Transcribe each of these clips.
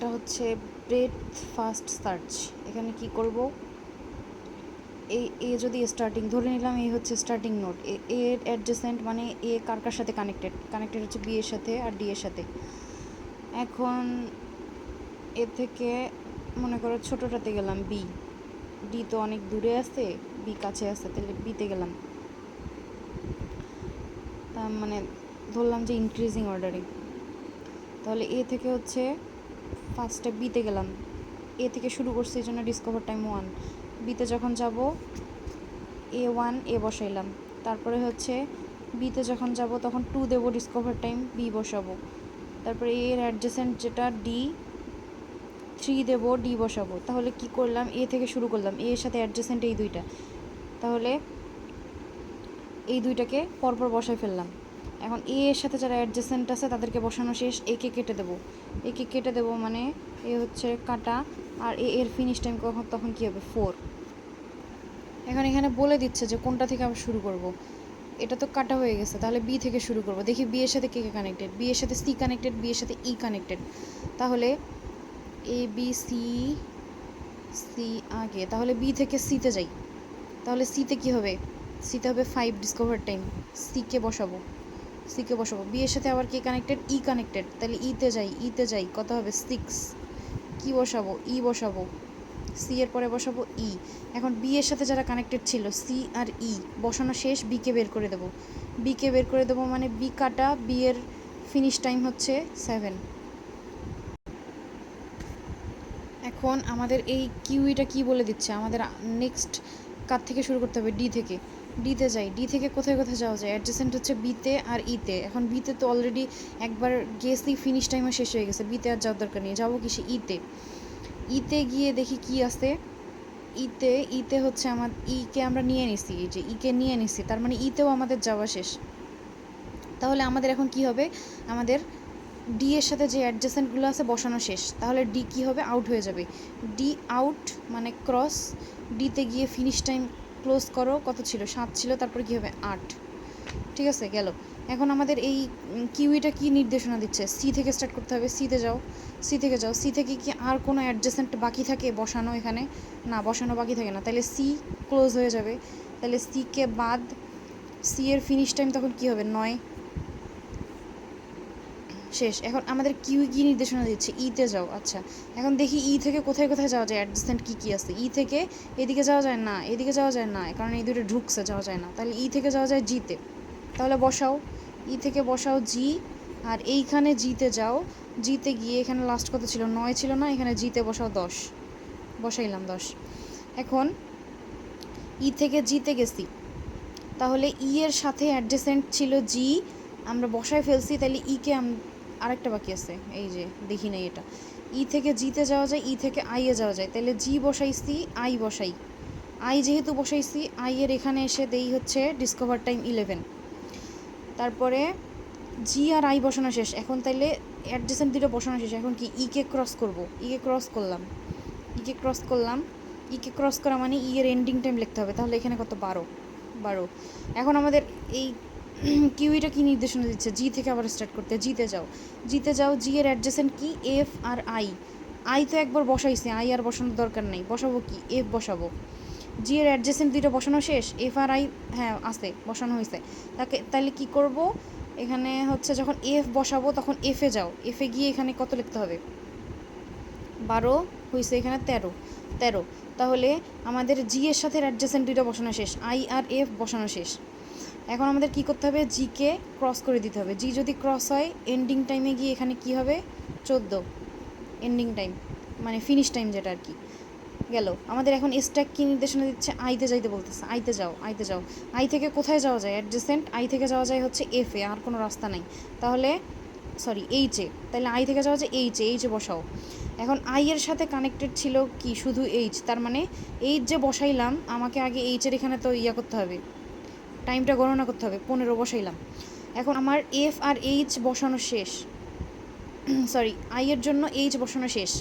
এটা হচ্ছে breadth first search. এখানে কি করব, এ যদি স্টার্টিং ধরে নিলাম, এই হচ্ছে স্টার্টিং নোড, এর অ্যাডজেসেন্ট মানে এ কার কার সাথে কানেক্টেড হচ্ছে বি এর সাথে আর ডি এর সাথে। এখন এ থেকে মনে করো ছোটোটাতে গেলাম বি, ডি তো অনেক দূরে আছে, বি কাছে আছে, তাহলে বিতে গেলাম। তার মানে ধরলাম যে ইনক্রিজিং অর্ডারে, তাহলে এ থেকে হচ্ছে ফার্স্টে বিতে গেলাম, এ থেকে শুরু করছি এই জন্য ডিসকভার টাইম 1। বিতে যখন যাব A1 এ বসাইলাম, তারপরে হচ্ছে বিতে যখন যাব তখন 2 দেবো, ডিসকভার টাইম বি বসাবো, তারপরে এর অ্যাডজেসেন্ট যেটা D3 দেবো, ডি বসাবো। তাহলে কি করলাম, এ থেকে শুরু করলাম, এর সাথে অ্যাডজেসেন্ট এই দুইটা, তাহলে এই দুইটাকে পরপর বসায় ফেললাম। এখন এ এর সাথে যারা অ্যাডজেসেন্ট আছে তাদেরকে বসানো শেষ, একে কেটে দেবো, একে কেটে দেবো মানে এ হচ্ছে কাটা, আর এর ফিনিশ টাইম তখন কী হবে 4। এখন এখানে বলে দিচ্ছে যে কোনটা থেকে আবার শুরু করব। এটা তো কাটা হয়ে গেছে, তাহলে বি থেকে শুরু করব। দেখি বি এর সাথে কে কে কানেক্টেড, বি এর সাথে সি কানেক্টেড, বি এর সাথে ই কানেক্টেড, তাহলে এ বি সি, সি আগে, তাহলে বি থেকে সিতে যাই, তাহলে সিতে কি হবে, সিতে হবে 5 ডিসকভার টাইম, সিকে বসাবো, বি এর সাথে আবার কে কানেক্টেড, ই কানেক্টেড, তাহলে ইতে যাই কত হবে 6, কি বসাবো, ই বসাবো, সি এর পরে বসাবো ই। এখন বি এর সাথে যারা কানেক্টেড ছিল সি আর ই বসানো শেষ, বিকে বের করে দেবো, মানে বি কাটা, বি এর ফিনিশ টাইম হচ্ছে 7। এখন আমাদের এই কিউইটা কি বলে দিচ্ছে, আমাদের নেক্সট কার থেকে শুরু করতে হবে, ডিতে যাই, ডি থেকে কোথায় যাওয়া যায়, অ্যাডজেসেন্ট হচ্ছে বিতে আর ইতে। এখন বিতে তো অলরেডি একবার গেছি, ফিনিশ টাইমও শেষ হয়ে গেছে, বিতে আর যাওয়ার দরকার নেই, যাবো কি সে ইতে গিয়ে দেখি কি আছে। ইতে হচ্ছে আমার ইকে আমরা নিয়ে নিছি, এই যে ইকে নিয়ে নিছি, তার মানে ইতেও আমাদের যাওয়া শেষ। তাহলে আমাদের এখন কি হবে, আমাদের ডি এর সাথে যে অ্যাডজেসেন্টগুলো আছে বসানো শেষ, তাহলে ডি কি হবে, আউট হয়ে যাবে, ডি আউট মানে ক্রস, ডিতে গিয়ে ফিনিশ টাইম ক্লোজ করো, কত ছিল 7 ছিল, তারপরে কী হবে 8। ঠিক আছে, গেল। এখন আমাদের এই কিউইটা কি নির্দেশনা দিচ্ছে, সি থেকে স্টার্ট করতে হবে, সি থেকে কি আর কোনো অ্যাডজেসেন্ট বাকি থাকে বসানো, এখানে না বসানো বাকি থাকে না, তাহলে সি ক্লোজ হয়ে যাবে, তাহলে সিকে বাদ, সি এর ফিনিশ টাইম তখন কি হবে 9, শেষ। এখন আমাদের কি নির্দেশনা দিচ্ছে, ইতে যাও। আচ্ছা, এখন দেখি ই থেকে কোথায় যাওয়া যায়, অ্যাডজেসেন্ট কী আছে, ই থেকে এদিকে যাওয়া যায় না, এদিকে যাওয়া যায় না, কারণ এই দুটো ঢুকছে, যাওয়া যায় না, তাহলে ই থেকে যাওয়া যায় জিতে, তাহলে বসাও, ই থেকে বসাও জি, আর এইখানে জিতে যাও, জিতে গিয়ে এখানে লাস্ট কত ছিল 9 ছিল না, এখানে জিতে বসাও 10, বসাইলাম 10। এখন ই থেকে জিতে গেছি, তাহলে ই এর সাথে অ্যাডজেসেন্ট ছিল জি, আমরা বসায় ফেলছি, তাহলে ইকে আরেকটা বাকি আছে, এই যে দেখি নাই এটা, ই থেকে জিতে যাওয়া যায়, ই থেকে আইয়ে যাওয়া যায়, তাহলে জি বসাইছি, আই বসাই, আই যেহেতু বসাইছি, আই এর এখানে এসে দেই হচ্ছে ডিসকভার টাইম 11, তারপরে জি আর আই বসানো শেষ। এখন তাইলে অ্যাডজেসেন্ট দুটো বসানো শেষ, এখন কি ইকে ক্রস করব, ইকে ক্রস করা মানে ই এর এন্ডিং টাইম লিখতে হবে, তাহলে এখানে কত 12। এখন আমাদের এই কিউইটা কি নির্দেশনা দিচ্ছে, জি থেকে আবার স্টার্ট করতে, জিতে যাও, জি এর অ্যাডজেসেন্ট কি এফ আর আই তো একবার বসাইছে, আই আর বসানোর দরকার নেই, বসাবো কি এফ বসাবো, জি এর অ্যাডজেসেন্ট দুটো বসানো শেষ, এফ আর আই হ্যাঁ আছে, বসানো হয়েছে, তাহলে কি করব, এখানে হচ্ছে যখন এফ বসাবো তখন এফে যাও, এফে গিয়ে এখানে কত লিখতে হবে 12 হয়েছে, এখানে 13, তাহলে আমাদের জি এর সাথে অ্যাডজেসেন্ট দুটো বসানো শেষ, আই আর এফ বসানো শেষ। এখন আমাদের কি করতে হবে, জিকে ক্রস করে দিতে হবে, জি যদি ক্রস হয় এন্ডিং টাইমে গিয়ে এখানে কি হবে 14, এন্ডিং টাইম মানে ফিনিশ টাইম যেটা আর কি, গেল। আমাদের এখন স্ট্যাক কি নির্দেশনা দিচ্ছে, আইতে যাইতে বলতেছে, আইতে যাও, আই থেকে কোথায় যাওয়া যায়, অ্যাডজেসেন্ট আই থেকে যাওয়া যায় হচ্ছে এফে, আর কোনো রাস্তা নাই, তাহলে সরি এইচে, তাহলে আই থেকে যাওয়া যায় এইচে বসাও। এখন আই এর সাথে কানেক্টেড ছিল কি শুধু এইচ, তার মানে এইচ যে বসাইলাম, আমাকে আগে এইচের এখানে তো করতে হবে, টাইমটা গণনা করতে হবে, 15 বসাইলাম। এখন আমার এফ আর এইচ বসানো শেষ, সরি আই এর জন্য এইচ বসানো শেষ,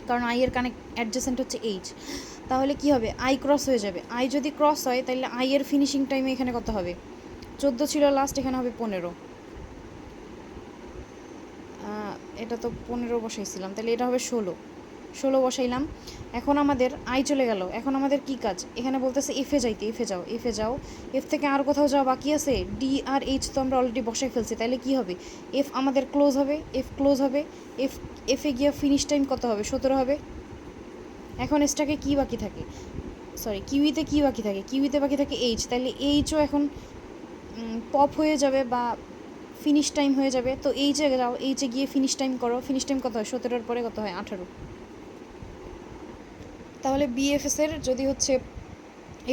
কারণ আই এর অ্যাডজেসেন্ট হচ্ছে এইচ, তাহলে কি হবে আই ক্রস হয়ে যাবে, আই যদি ক্রস হয় তাহলে আই এর ফিনিশিং টাইমে এখানে কত হবে 14 ছিল লাস্ট, এখানে হবে 15। এটা তো 15 বসাইছিলাম, তাহলে এটা হবে 16 বসাইলাম। এখন আমাদের আই চলে গেল। এখন আমাদের কি কাজ? এখানে বলতেছে এফে যাইতে, এফে যাও। এফ থেকে আর কোথাও যাওয়া বাকি আছে? ডি আর এইচ তো আমরা অলরেডি বসাই ফেলছি, তাহলে কি হবে? এফ আমাদের ক্লোজ হবে, এফ এফে গিয়ে ফিনিশ টাইম কত হবে? 17 হবে। এখন এসটাকে কি বাকি থাকে? সরি, কিউইতে কি বাকি থাকে? কিউইতে বাকি থাকে এইচ, তাহলে এইচও এখন পপ হয়ে যাবে বা ফিনিশ টাইম হয়ে যাবে। তো এইচে যাও, এইচে গিয়ে ফিনিশ টাইম করো। ফিনিশ টাইম কত হয়? 17-র পরে কত হয়? 18। তাহলে বিএফএসের যদি হচ্ছে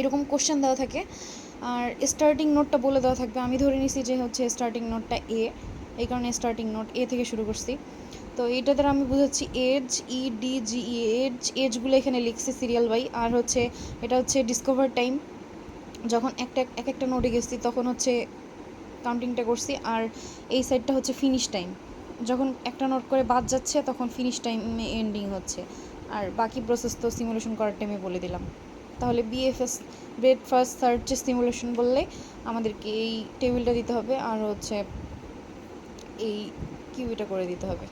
এরকম কোশ্চেন দেওয়া থাকে আর স্টার্টিং নোটটা বলে দেওয়া থাকবে, আমি ধরে নিছি যে হচ্ছে স্টার্টিং নোটটা এ, এই কারণে স্টার্টিং নোট এ থেকে শুরু করছি। তো এইটা দ্বারা আমি বুঝাচ্ছি এজ, ই ডি জি ই, এজগুলো এখানে লিখছি সিরিয়াল বাই। আর হচ্ছে এটা হচ্ছে ডিসকভার টাইম, যখন একটা নোটে গেছি তখন হচ্ছে কাউন্টিংটা করছি। আর এই সাইডটা হচ্ছে ফিনিশ টাইম, যখন একটা নোট করে বাদ যাচ্ছে তখন ফিনিশ টাইমে এন্ডিং হচ্ছে। আর বাকি প্রসেস তো সিমুলেশন করার টাইমে বলে দিলাম। তাহলে BFS bread first search simulation বললে আমাদেরকে এই টেবিলটা দিতে হবে আর হচ্ছে এই কিউইটা করে দিতে হবে।